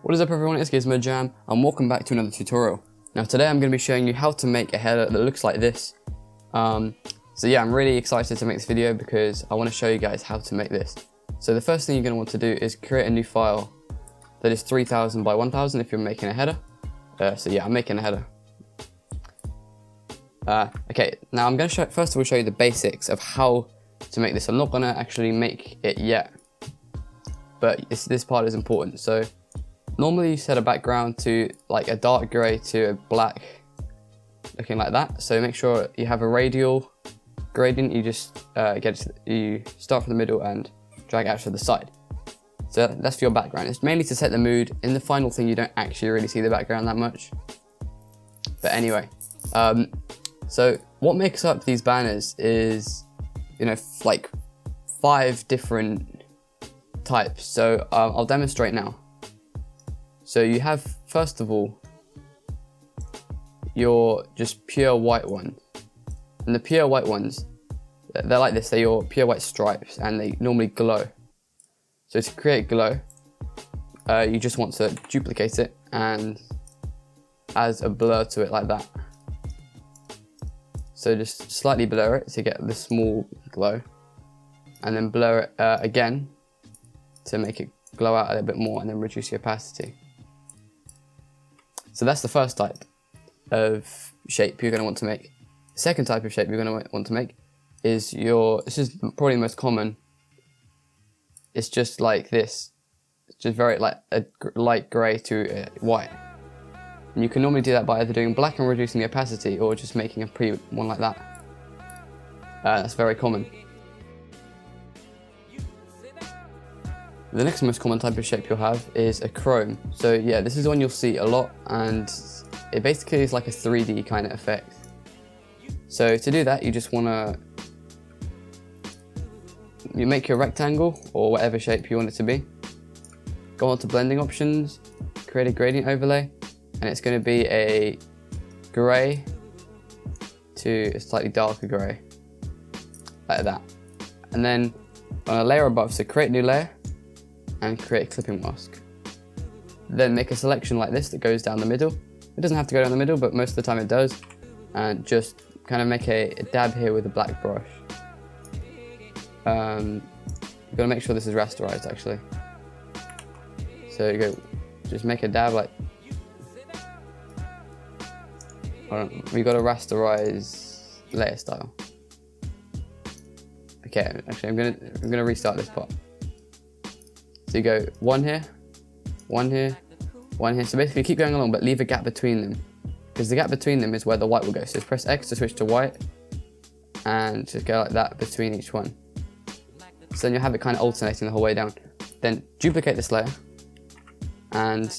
What is up everyone, it's Gizmojam and welcome back to another tutorial. Now today I'm going to be showing you how to make a header that looks like this. So yeah, I'm really excited to make this video because I want to show you guys how to make this. So the first thing you're going to want to do is create a new file that is 3000 by 1000 if you're making a header. So yeah, I'm making a header. Okay, now I'm going to first of all show you the basics of how to make this. I'm not going to actually make it yet, but this part is important. So normally you set a background to like a dark grey to a black, looking like that. So make sure you have a radial gradient. You just you start from the middle and drag out to the side. So that's for your background. It's mainly to set the mood. In the final thing, you don't actually really see the background that much. But anyway, so what makes up these banners is, like 5 different types. So I'll demonstrate now. So you have, first of all, your just pure white ones. And the pure white ones, they're like this, they're your pure white stripes and they normally glow. So to create glow, you just want to duplicate it and add a blur to it like that. So just slightly blur it to get the small glow, and then blur it again to make it glow out a little bit more, and then reduce the opacity. So that's the first type of shape you're going to want to make. The second type of shape you're going to want to make is this is probably the most common. It's just like this. It's just very like a light grey to white. And you can normally do that by either doing black and reducing the opacity, or just making a one like that. That's very common. The next most common type of shape you'll have is a chrome. So yeah, this is one you'll see a lot, and it basically is like a 3D kind of effect. So to do that, you just want to make your rectangle or whatever shape you want it to be. Go on to blending options, create a gradient overlay, and it's going to be a grey to a slightly darker grey, like that. And then on a layer above, so create new layer and create a clipping mask. Then make a selection like this that goes down the middle. It doesn't have to go down the middle, but most of the time it does. And just kind of make a dab here with a black brush. You've got to make sure this is rasterized actually. So you go, just make a dab like. We got to rasterize layer style. Okay, actually I'm gonna restart this part. So you go one here, one here, one here. So basically keep going along, but leave a gap between them, because the gap between them is where the white will go. So press X to switch to white, and just go like that between each one. So then you'll have it kind of alternating the whole way down. Then duplicate this layer, and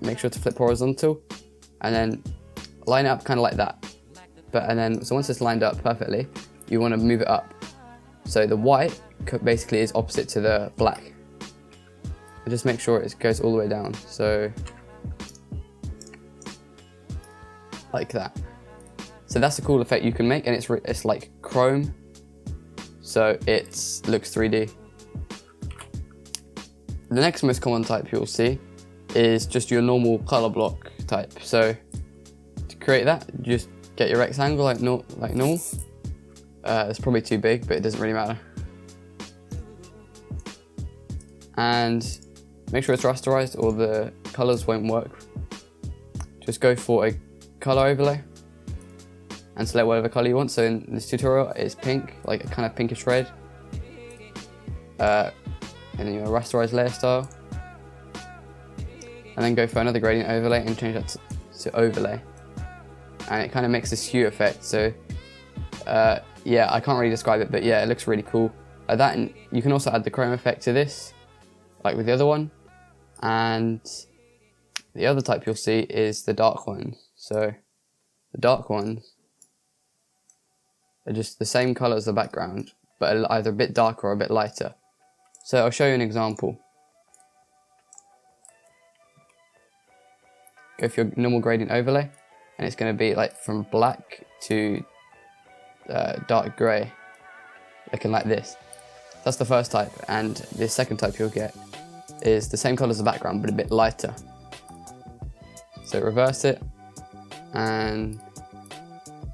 make sure to flip horizontal, and then line it up kind of like that. So once it's lined up perfectly, you want to move it up. So the white basically is opposite to the black. And just make sure it goes all the way down. So like that. So that's a cool effect you can make, and it's like chrome, so it looks 3D. The next most common type you'll see is just your normal color block type. So to create that, just get your rectangle like normal. It's probably too big, but it doesn't really matter. And make sure it's rasterized or the colors won't work. Just go for a color overlay and select whatever color you want. So in this tutorial, it's pink, like a kind of pinkish red. And then your rasterized layer style. And then go for another gradient overlay and change that to overlay. And it kind of makes this hue effect. So yeah, I can't really describe it, but yeah, it looks really cool. That, and you can also add the chrome effect to this, like with the other one. And the other type you'll see is the dark ones. So the dark ones are just the same color as the background, but either a bit darker or a bit lighter. So I'll show you an example. Go for your normal gradient overlay, and it's going to be like from black to dark grey, looking like this. That's the first type, and the second type you'll get is the same color as the background, but a bit lighter. So reverse it and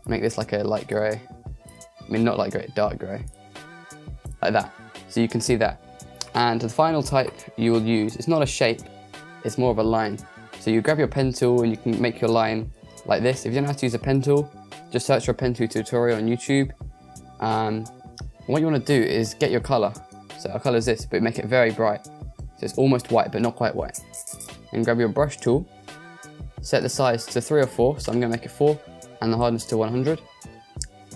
make this like a light gray. I mean, not light gray, dark gray. Like that. So you can see that. And the final type you will use, it's not a shape, it's more of a line. So you grab your pen tool and you can make your line like this. If you don't know how to use a pen tool, just search for a pen tool tutorial on YouTube. What you want to do is get your color. So our color is this, but make it very bright. So it's almost white, but not quite white. And grab your brush tool, set the size to 3 or 4, so I'm going to make it 4, and the hardness to 100.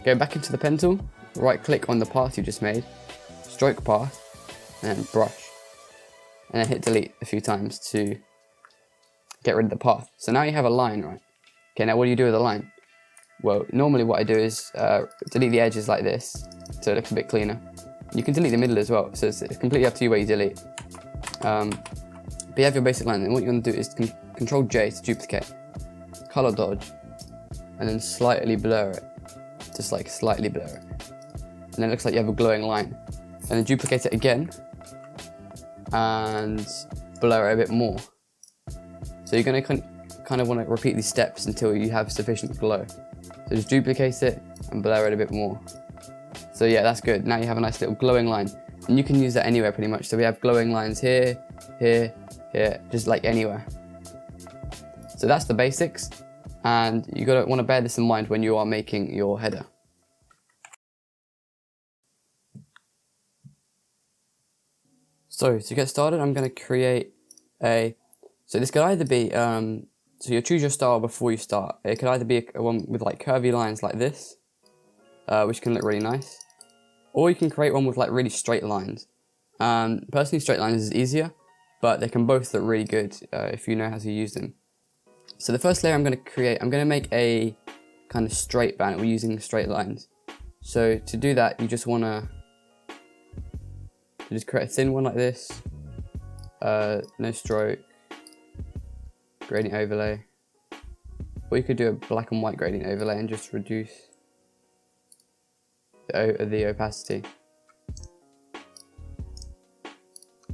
Go back into the pen tool, right click on the path you just made, stroke path, and then brush. And then hit delete a few times to get rid of the path. So now you have a line, right? Okay, now what do you do with a line? Well, normally what I do is delete the edges like this, so it looks a bit cleaner. You can delete the middle as well, so it's completely up to you where you delete. But you have your basic line, and what you're going to do is Control J to duplicate, color dodge, and then slightly blur it. Just like slightly blur it. And then it looks like you have a glowing line. And then duplicate it again, and blur it a bit more. So you're going to kind of want to repeat these steps until you have sufficient glow. So just duplicate it and blur it a bit more. So yeah, that's good. Now you have a nice little glowing line. And you can use that anywhere pretty much. So we have glowing lines here, here, here, just like anywhere. So that's the basics. And you want to bear this in mind when you are making your header. So to get started, I'm going to create so this could either be, so you'll choose your style before you start. It could either be one with like curvy lines like this, which can look really nice. Or you can create one with like really straight lines. Personally, straight lines is easier, but they can both look really good if you know how to use them. So the first layer I'm going to create, I'm going to make a kind of straight banner using straight lines. So to do that, you just want to just create a thin one like this, no stroke, gradient overlay. Or you could do a black and white gradient overlay and just reduce the opacity.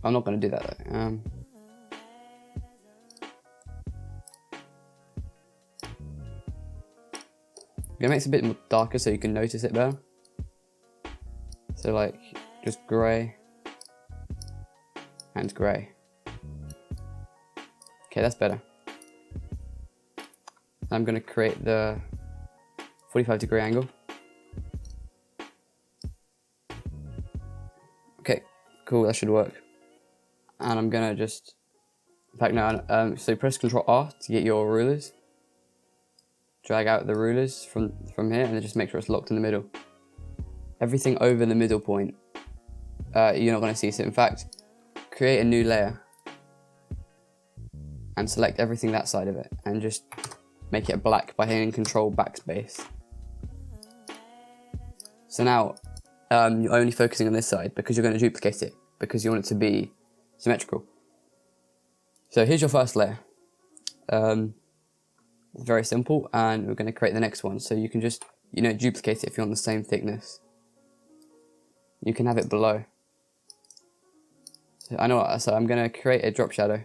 I'm not going to do that though. I'm gonna make it a bit more darker so you can notice it better. So like just grey and grey. Okay, that's better. I'm gonna create the 45-degree angle. Okay, cool, that should work. And I'm gonna just, in fact no, so press Ctrl R to get your rulers. Drag out the rulers from here and then just make sure it's locked in the middle. Everything over the middle point, you're not gonna see. So in fact, create a new layer and select everything that side of it and just make it black by hitting Control Backspace. So now you're only focusing on this side because you're going to duplicate it because you want it to be symmetrical. So here's your first layer. Very simple, and we're going to create the next one. So you can just, duplicate it if you want the same thickness. You can have it below. So I'm going to create a drop shadow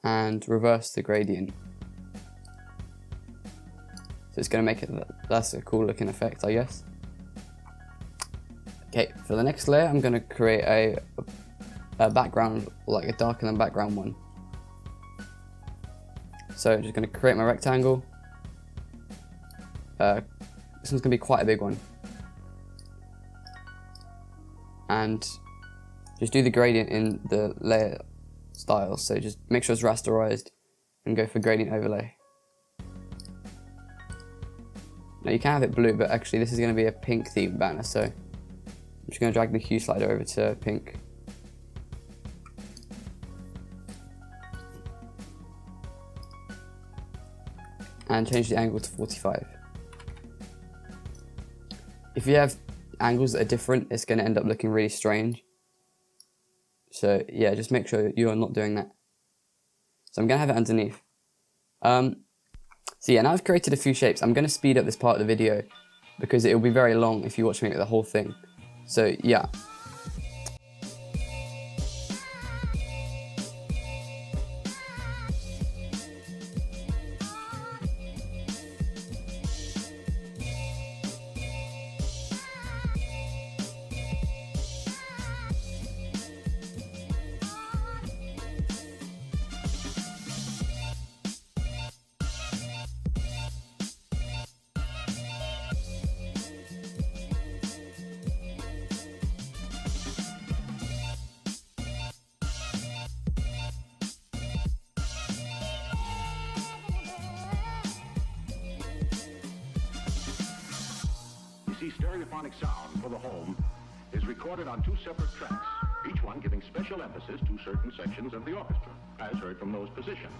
and reverse the gradient. So it's going to make it, that's a cool looking effect, I guess. Okay, for the next layer, I'm going to create a background, like a darker than background one. So I'm just going to create my rectangle. This one's going to be quite a big one. And just do the gradient in the layer style. So just make sure it's rasterized and go for gradient overlay. Now you can have it blue, but actually this is going to be a pink theme banner. So I'm just going to drag the hue slider over to pink. And change the angle to 45. If you have angles that are different, it's going to end up looking really strange. So yeah, just make sure you are not doing that. So I'm going to have it underneath. So yeah, now I've created a few shapes. I'm going to speed up this part of the video because it will be very long if you watch me make the whole thing. So yeah. high-frequency stereophonic sound for the home is recorded on 2 separate tracks, each one giving special emphasis to certain sections of the orchestra, as heard from those positions.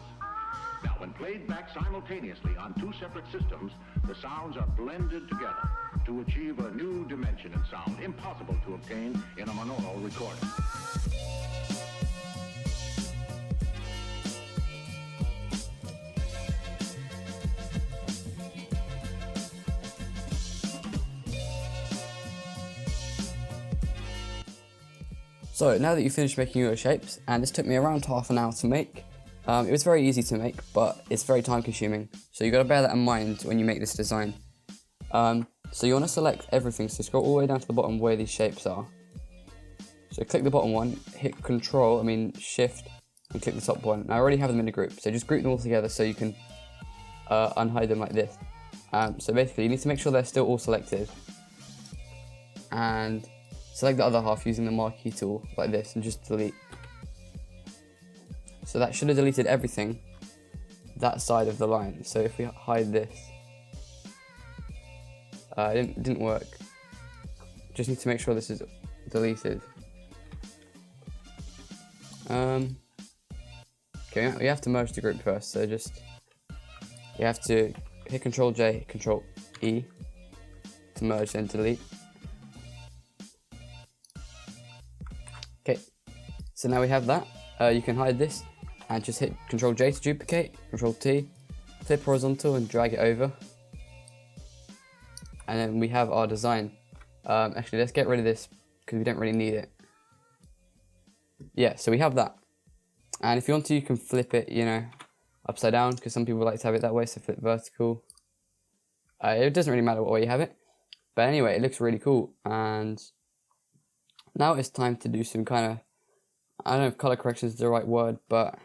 Now, when played back simultaneously on 2 separate systems, the sounds are blended together to achieve a new dimension in sound impossible to obtain in a monaural recording. So now that you've finished making your shapes, and this took me around half an hour to make, it was very easy to make, but it's very time consuming. So you've got to bear that in mind when you make this design. So you want to select everything, so scroll all the way down to the bottom where these shapes are. So click the bottom one, hit Shift, and click the top one. Now I already have them in a group, so just group them all together so you can unhide them like this. So basically you need to make sure they're still all selected. And select the other half using the marquee tool like this and just delete. So that should have deleted everything that side of the line. So if we hide this, it didn't work. Just need to make sure this is deleted. Okay, we have to merge the group first. So you have to hit Control J, hit Control E to merge and delete. Okay, so now we have that. You can hide this and just hit Control J to duplicate, Control T, flip horizontal and drag it over. And then we have our design. Actually, let's get rid of this because we don't really need it. Yeah, so we have that. And if you want to, you can flip it, upside down because some people like to have it that way, so flip vertical. It doesn't really matter what way you have it. But anyway, it looks really cool. And now it's time to do some kind of, I don't know if color correction is the right word, but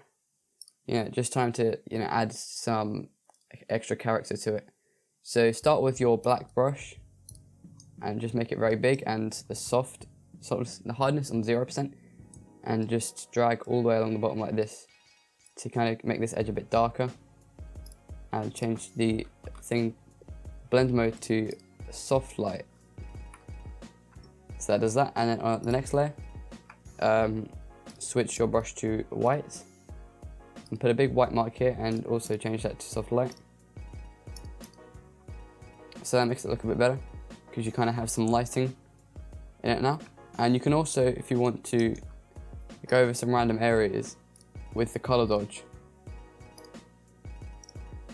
just time to add some extra character to it. So start with your black brush and just make it very big and the hardness on 0%, and just drag all the way along the bottom like this to kind of make this edge a bit darker, and change the blend mode to soft light. So that does that, and then on the next layer, switch your brush to white and put a big white mark here, and also change that to soft light. So that makes it look a bit better because you kind of have some lighting in it now. And you can also, if you want to, go over some random areas with the color dodge.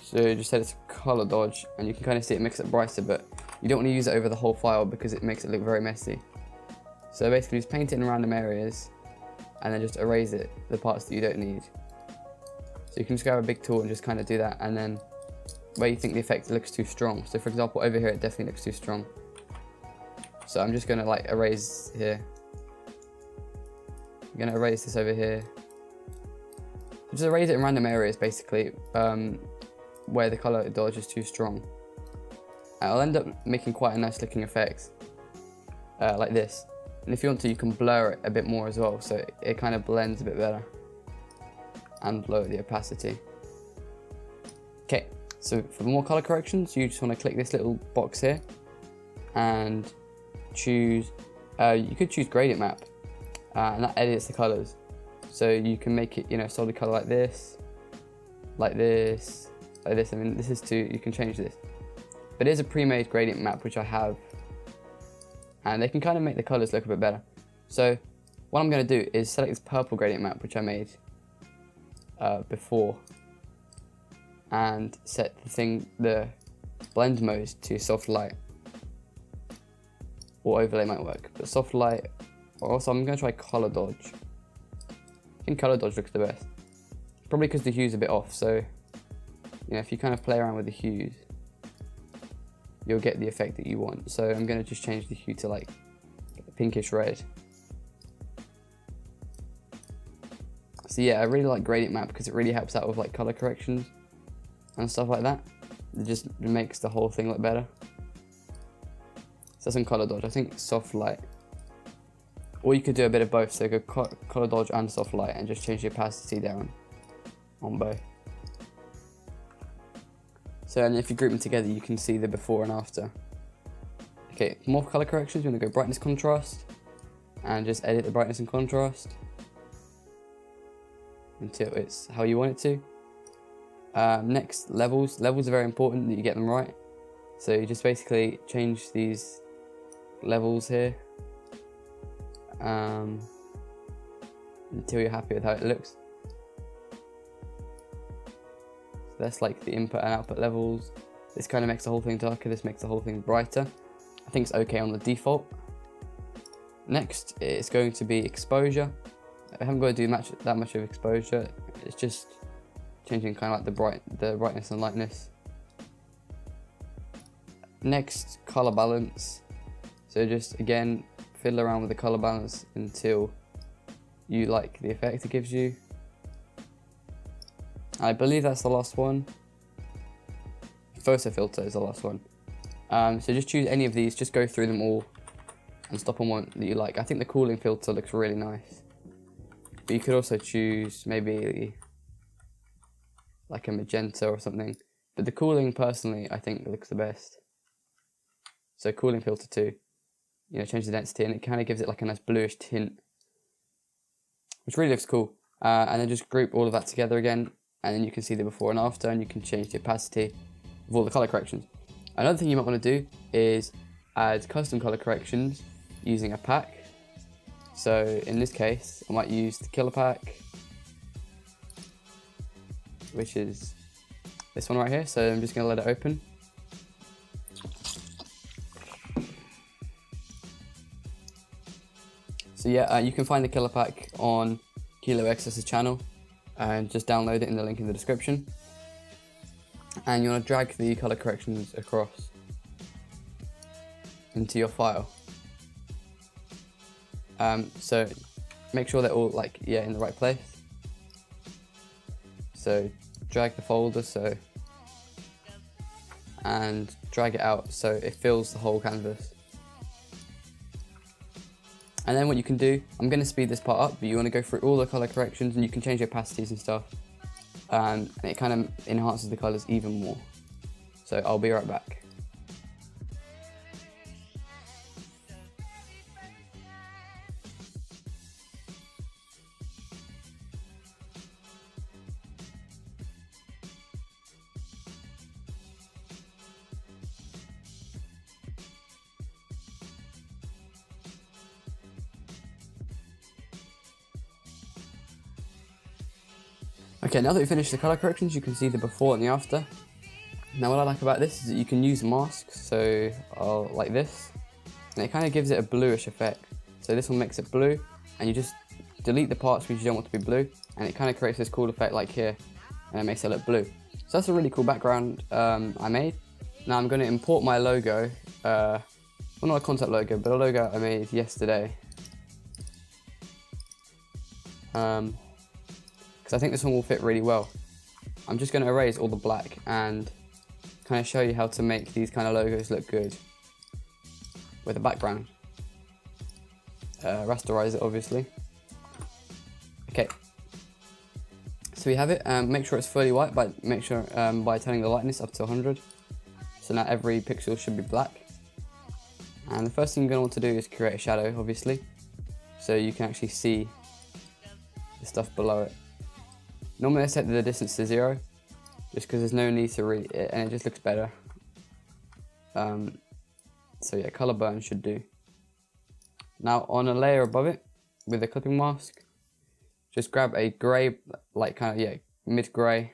So just set it to color dodge, and you can kind of see it makes it brighter, but you don't want to use it over the whole file because it makes it look very messy. So basically just paint it in random areas and then just erase the parts that you don't need. So you can just grab a big tool and just kind of do that, and then where you think the effect looks too strong. So for example, over here it definitely looks too strong. So I'm just going to erase here. I'm going to erase this over here. Just erase it in random areas basically, where the color dodge is too strong. And I'll end up making quite a nice looking effect, like this. And if you want to, you can blur it a bit more as well, so it kind of blends a bit better, and lower the opacity. Okay, so for more color corrections, you just want to click this little box here and choose, you could choose gradient map, and that edits the colors. So you can make it, solid color like this, like this, like this. I mean, this is you can change this. But it is a pre-made gradient map, which I have, and they can kind of make the colors look a bit better. So what I'm going to do is select this purple gradient map, which I made before, and set the blend mode to soft light, or overlay might work, but soft light. Or also I'm going to try color dodge. I think color dodge looks the best, probably because the hue's a bit off. So if you kind of play around with the hues, you'll get the effect that you want. So I'm going to just change the hue to like a pinkish red. So yeah, I really like gradient map because it really helps out with like color corrections and stuff like that. It just makes the whole thing look better. So that's on color dodge. I think soft light, or you could do a bit of both. So go color dodge and soft light, and just change the opacity down on both. So and if you group them together, you can see the before and after Okay, more color corrections, you want to go brightness contrast and just edit the brightness and contrast until it's how you want it to. Next, levels. Levels are very important that you get them right. So you just basically change these levels here until you're happy with how it looks. So that's like the input and output levels. This kind of makes the whole thing darker, this makes the whole thing brighter. I think it's okay on the default. Next, it's going to be exposure. I haven't got to do that much of exposure. It's just changing kind of like the brightness and lightness. Next, color balance. So just again, fiddle around with the color balance until you like the effect it gives you. I believe that's the last one. Photo filter is the last one. So just choose any of these, just go through them all and stop on one that you like. I think the cooling filter looks really nice. But you could also choose maybe like a magenta or something. But the cooling, personally, I think looks the best. So cooling filter 2, you know, change the density and it kind of gives it like a nice bluish tint, which really looks cool. And then just group all of that together again, and then you can see the before and after, and you can change the opacity of all the color corrections. Another thing you might want to do is add custom color corrections using a pack. So in this case, I might use the killer pack, which is this one right here. So I'm just going to let it open. So yeah, you can find the killer pack on Kilo XS's channel and just download it in the link in the description. And you want to drag the color corrections across into your file. So make sure they're all like, yeah, in the right place. So drag the folder and drag it out so it fills the whole canvas. And then what you can do, I'm going to speed this part up, but you want to go through all the color corrections and you can change the opacities and stuff. And it kind of enhances the colors even more. So I'll be right back. Okay, now that we've finished the color corrections, you can see the before and the after. Now what I like about this is that you can use masks, so like this, and it kind of gives it a bluish effect. So this one makes it blue, and you just delete the parts which you don't want to be blue, and it kind of creates this cool effect like here, and it makes it look blue. So that's a really cool background I made. Now I'm going to import my logo, well, not a concept logo, but a logo I made yesterday. Because I think this one will fit really well. I'm just going to erase all the black and kind of show you how to make these kind of logos look good with a background. Rasterize it, obviously. Okay, so we have it. Make sure it's fully white, but make sure by turning the lightness up to 100. So now every pixel should be black. And the first thing you're going to want to do is create a shadow, obviously, so you can actually see the stuff below it. Normally I set the distance to 0, just because there's no need to really, and it just looks better. So yeah, color burn should do. Now on a layer above it, with a clipping mask, just grab a grey, like kind of, yeah, mid-grey,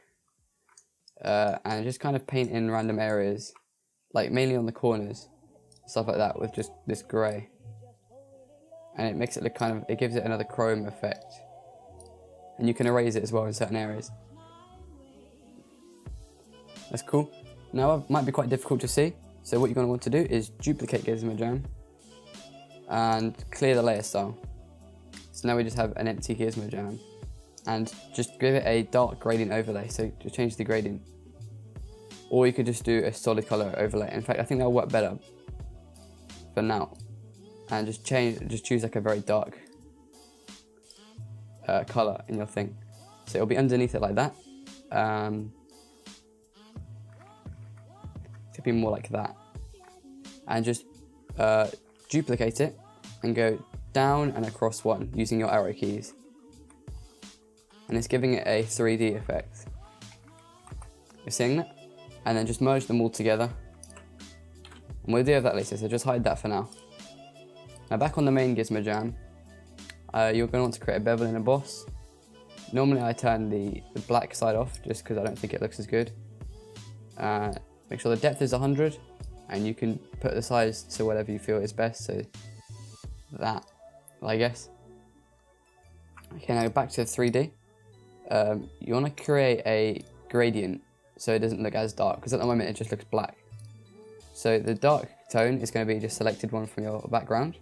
and just kind of paint in random areas, like mainly on the corners, stuff like that, with just this grey. And it makes it look kind of, it gives it another chrome effect. And you can erase it as well in certain areas. That's cool. Now it might be quite difficult to see, so what you're going to want to do is duplicate Gizmo Jam and clear the layer style. So now we just have an empty Gizmo Jam, and just give it a dark gradient overlay, so just change the gradient. Or you could just do a solid color overlay. In fact, I think that'll work better for now. And just choose like a very dark color in your thing, so it'll be underneath it like that. It could be more like that, and just duplicate it and go down and across one using your arrow keys. And it's giving it a 3D effect. You're seeing that? And then just merge them all together. And we'll deal with that later, so just hide that for now. Now back on the main Gizmo Jam, you're going to want to create a bevel and emboss. Normally I turn the black side off just because I don't think it looks as good. Make sure the depth is 100 and you can put the size to whatever you feel is best, so that, I guess. Okay, now back to 3D. You want to create a gradient so it doesn't look as dark, because at the moment it just looks black. So the dark tone is going to be just selected one from your background,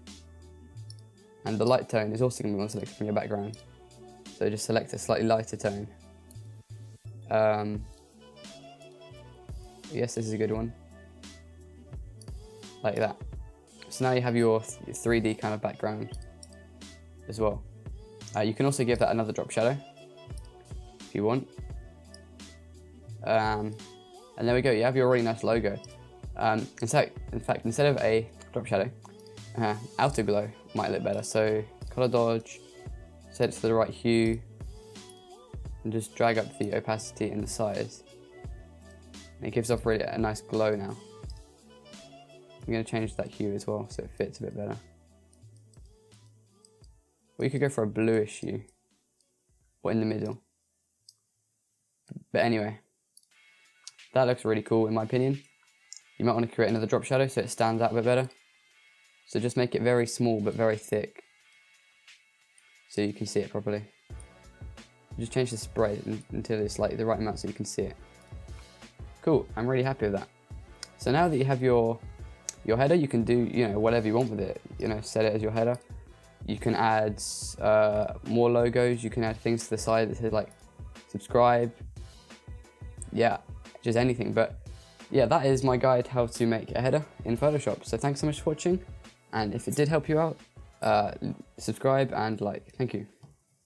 and the light tone is also going to be one selected from your background. So just select a slightly lighter tone. Yes, this is a good one. Like that. So now you have your 3D kind of background as well. You can also give that another drop shadow if you want. And there we go, you have your really nice logo. In fact, instead of a drop shadow, outer glow might look better. So color dodge, set it to the right hue, and just drag up the opacity and the size. And it gives off really a nice glow now. I'm going to change that hue as well so it fits a bit better. Or you could go for a bluish hue, or in the middle. But anyway, that looks really cool in my opinion. You might want to create another drop shadow so it stands out a bit better. So just make it very small but very thick, so you can see it properly. Just change the spread until it's like the right amount so you can see it. Cool, I'm really happy with that. So now that you have your header, you can do whatever you want with it. Set it as your header. You can add more logos. You can add things to the side that says like subscribe. Yeah, just anything. But yeah, that is my guide how to make a header in Photoshop. So thanks so much for watching, and if it did help you out, subscribe and like. Thank you.